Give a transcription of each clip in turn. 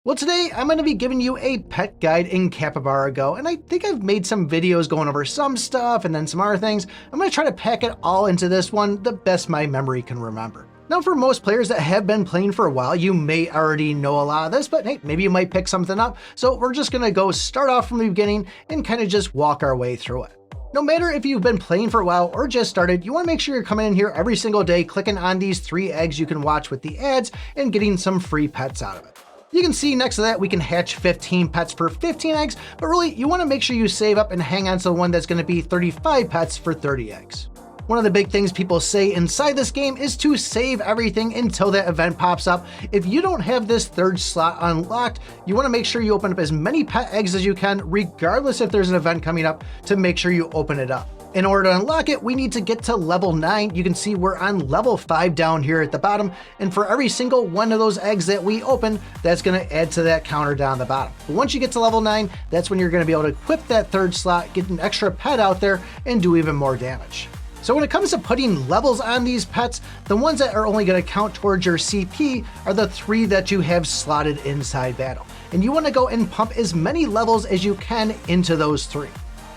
Well, today I'm going to be giving you a pet guide in Capybara Go, and I think I've made some videos going over some stuff and then some other things. I'm going to try to pack it all into this one the best my memory can remember. Now, for most players that have been playing for a while, you may already know a lot of this, but hey, maybe you might pick something up. So we're just going to go start off from the beginning and kind of just walk our way through it. No matter if you've been playing for a while or just started, you want to make sure you're coming in here every single day, clicking on these 3 eggs you can watch with the ads and getting some free pets out of it. You can see next to that we can hatch 15 pets for 15 eggs, but really you want to make sure you save up and hang on to the one that's going to be 35 pets for 30 eggs. One of the big things people say inside this game is to save everything until that event pops up. If you don't have this third slot unlocked, you want to make sure you open up as many pet eggs as you can, regardless if there's an event coming up, to make sure you open it up. In order to unlock it, we need to get to level 9. You can see we're on level 5 down here at the bottom, and for every single one of those eggs that we open, that's going to add to that counter down the bottom. But once you get to level 9, that's when you're going to be able to equip that third slot, get an extra pet out there, and do even more damage. So when it comes to putting levels on these pets, the ones that are only going to count towards your CP are the 3 that you have slotted inside battle. And you want to go and pump as many levels as you can into those 3.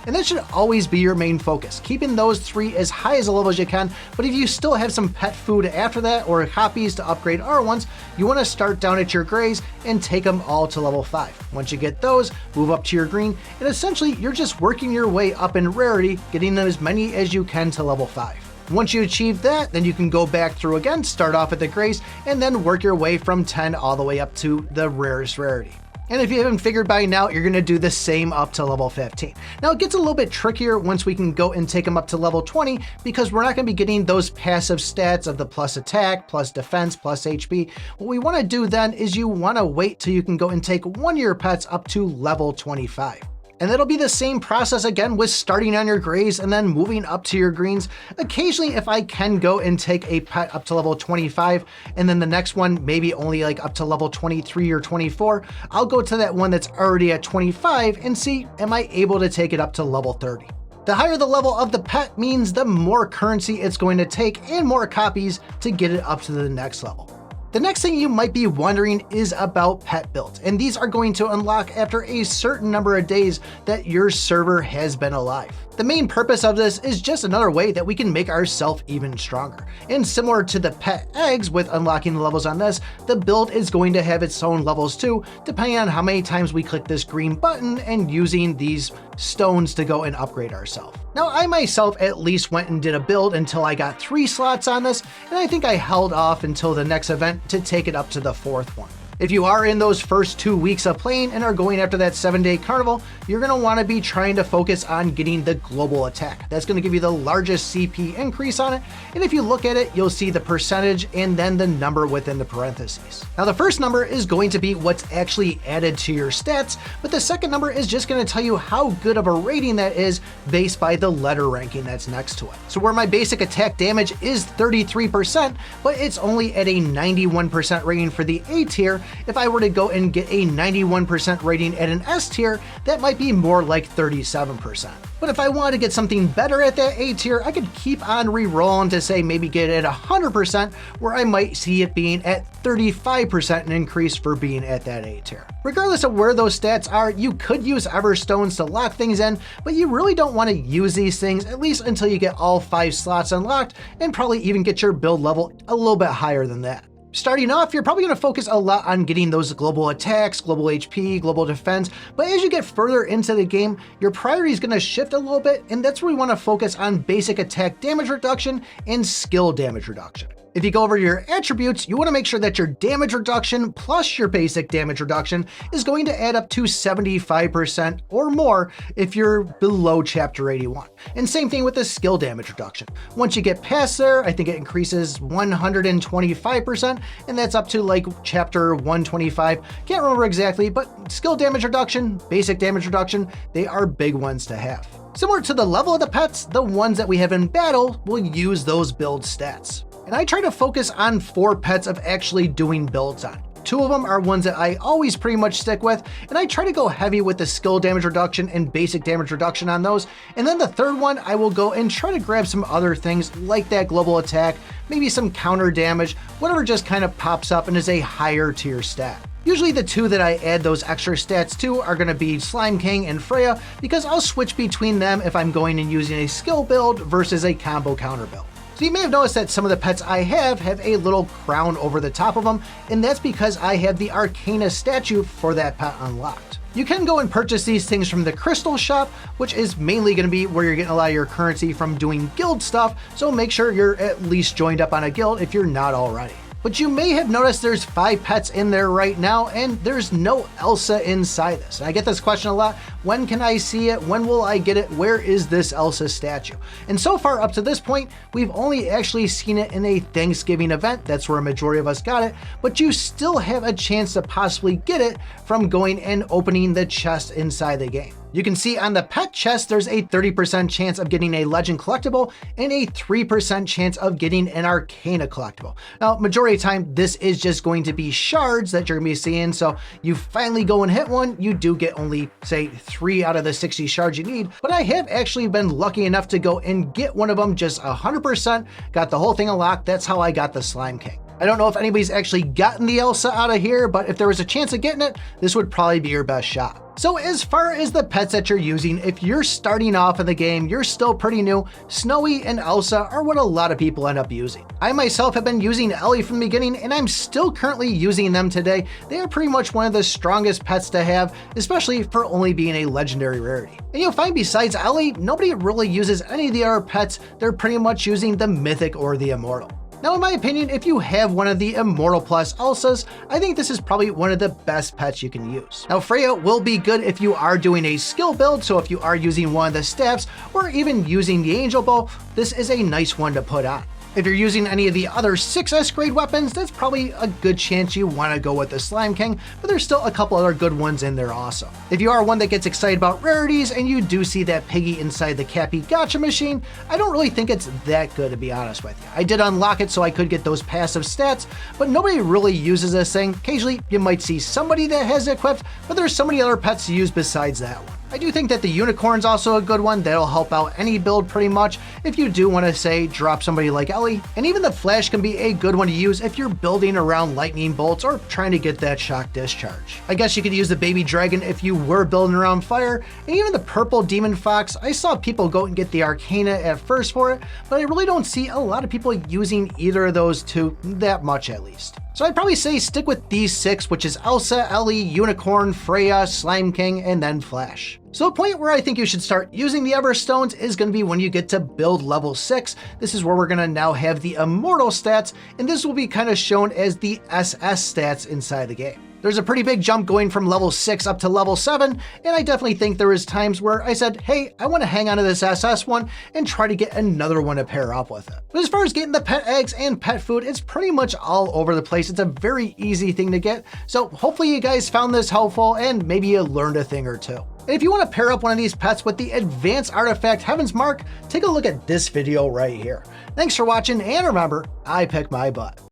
And that should always be your main focus, keeping those 3 as high as a level as you can. But if you still have some pet food after that or copies to upgrade other ones, you want to start down at your grays and take them all to level 5. Once you get those, move up to your green, and essentially you're just working your way up in rarity, getting them as many as you can to level 5. Once you achieve that, then you can go back through again, start off at the grays, and then work your way from 10 all the way up to the rarest rarity. And if you haven't figured by now, you're going to do the same up to level 15. Now it gets a little bit trickier once we can go and take them up to level 20, because we're not going to be getting those passive stats of the plus attack, plus defense, plus HP. What we want to do then is you want to wait till you can go and take one of your pets up to level 25. And that'll be the same process again with starting on your grays and then moving up to your greens. Occasionally, if I can go and take a pet up to level 25, and then the next one maybe only like up to level 23 or 24, I'll go to that one that's already at 25 and see, am I able to take it up to level 30? The higher the level of the pet means the more currency it's going to take and more copies to get it up to the next level. The next thing you might be wondering is about pet builds, and these are going to unlock after a certain number of days that your server has been alive. The main purpose of this is just another way that we can make ourselves even stronger. And similar to the pet eggs with unlocking the levels on this, the build is going to have its own levels too, depending on how many times we click this green button and using these stones to go and upgrade ourselves. Now, I myself at least went and did a build until I got 3 slots on this, and I think I held off until the next event to take it up to the 4th one. If you are in those first 2 weeks of playing and are going after that 7-day carnival, you're going to want to be trying to focus on getting the global attack. That's going to give you the largest CP increase on it, and if you look at it, you'll see the percentage and then the number within the parentheses. Now, the first number is going to be what's actually added to your stats, but the second number is just going to tell you how good of a rating that is based by the letter ranking that's next to it. So where my basic attack damage is 33%, but it's only at a 91% rating for the A tier, if I were to go and get a 91% rating at an S tier, that might be more like 37%. But if I wanted to get something better at that A tier, I could keep on re-rolling to say maybe get it at 100%, where I might see it being at 35% an increase for being at that A tier. Regardless of where those stats are, you could use Everstones to lock things in, but you really don't want to use these things at least until you get all 5 slots unlocked and probably even get your build level a little bit higher than that. Starting off, you're probably going to focus a lot on getting those global attacks, global HP, global defense, but as you get further into the game, your priority is going to shift a little bit, and that's where we want to focus on basic attack damage reduction and skill damage reduction. If you go over to your attributes, you want to make sure that your damage reduction plus your basic damage reduction is going to add up to 75% or more if you're below chapter 81. And same thing with the skill damage reduction. Once you get past there, I think it increases 125%, and that's up to like chapter 125. Can't remember exactly, but skill damage reduction, basic damage reduction, they are big ones to have. Similar to the level of the pets, the ones that we have in battle will use those build stats. And I try to focus on 4 pets of actually doing builds on. 2 of them are ones that I always pretty much stick with, and I try to go heavy with the skill damage reduction and basic damage reduction on those. And then the third one, I will go and try to grab some other things like that global attack, maybe some counter damage, whatever just kind of pops up and is a higher tier stat. Usually the two that I add those extra stats to are going to be Slime King and Freya, because I'll switch between them if I'm going and using a skill build versus a combo counter build. So you may have noticed that some of the pets I have a little crown over the top of them, and that's because I have the Arcanas statue for that pet unlocked. You can go and purchase these things from the crystal shop, which is mainly going to be where you're getting a lot of your currency from doing guild stuff, so make sure you're at least joined up on a guild if you're not already. But you may have noticed there's 5 pets in there right now, and there's no Elsa inside this. And I get this question a lot. When can I see it? When will I get it? Where is this Elsa statue? And so far up to this point, we've only actually seen it in a Thanksgiving event. That's where a majority of us got it, but you still have a chance to possibly get it from going and opening the chest inside the game. You can see on the pet chest, there's a 30% chance of getting a legend collectible and a 3% chance of getting an Arcana collectible. Now, majority of the time, this is just going to be shards that you're gonna be seeing. So you finally go and hit one, you do get only, say, 3 out of the 60 shards you need. But I have actually been lucky enough to go and get one of them just 100%, got the whole thing unlocked. That's how I got the Slime King. I don't know if anybody's actually gotten the Elsa out of here, but if there was a chance of getting it, this would probably be your best shot. So as far as the pets that you're using, if you're starting off in the game, you're still pretty new, Snowy and Elsa are what a lot of people end up using. I myself have been using Ellie from the beginning, and I'm still currently using them today. They are pretty much one of the strongest pets to have, especially for only being a legendary rarity. And you'll find besides Ellie, nobody really uses any of the other pets. They're pretty much using the Mythic or the Immortal. Now, in my opinion, if you have one of the Immortal Plus Elsas, I think this is probably one of the best pets you can use. Now, Freya will be good if you are doing a skill build, so if you are using one of the staffs or even using the Angel Bow, this is a nice one to put on. If you're using any of the other 6S grade weapons, that's probably a good chance you want to go with the Slime King, but there's still a couple other good ones in there also. If you are one that gets excited about rarities and you do see that piggy inside the Cappy Gotcha machine, I don't really think it's that good, to be honest with you. I did unlock it so I could get those passive stats, but nobody really uses this thing. Occasionally you might see somebody that has it equipped, but there's so many other pets to use besides that one. I do think that the Unicorn's also a good one. That'll help out any build pretty much if you do want to, say, drop somebody like Ellie. And even the Flash can be a good one to use if you're building around lightning bolts or trying to get that shock discharge. I guess you could use the Baby Dragon if you were building around fire. And even the Purple Demon Fox, I saw people go and get the Arcana at first for it, but I really don't see a lot of people using either of those two that much, at least. So I'd probably say stick with these 6, which is Elsa, Ellie, Unicorn, Freya, Slime King, and then Flash. So the point where I think you should start using the Everstones is going to be when you get to build level 6. This is where we're going to now have the Immortal stats, and this will be kind of shown as the SS stats inside the game. There's a pretty big jump going from level 6 up to level 7, and I definitely think there was times where I said, hey, I want to hang on to this SS one and try to get another one to pair up with it. But as far as getting the pet eggs and pet food, it's pretty much all over the place. It's a very easy thing to get. So hopefully you guys found this helpful and maybe you learned a thing or two. And if you want to pair up one of these pets with the Advanced Artifact Heaven's Mark, take a look at this video right here. Thanks for watching, and remember, I pick my butt.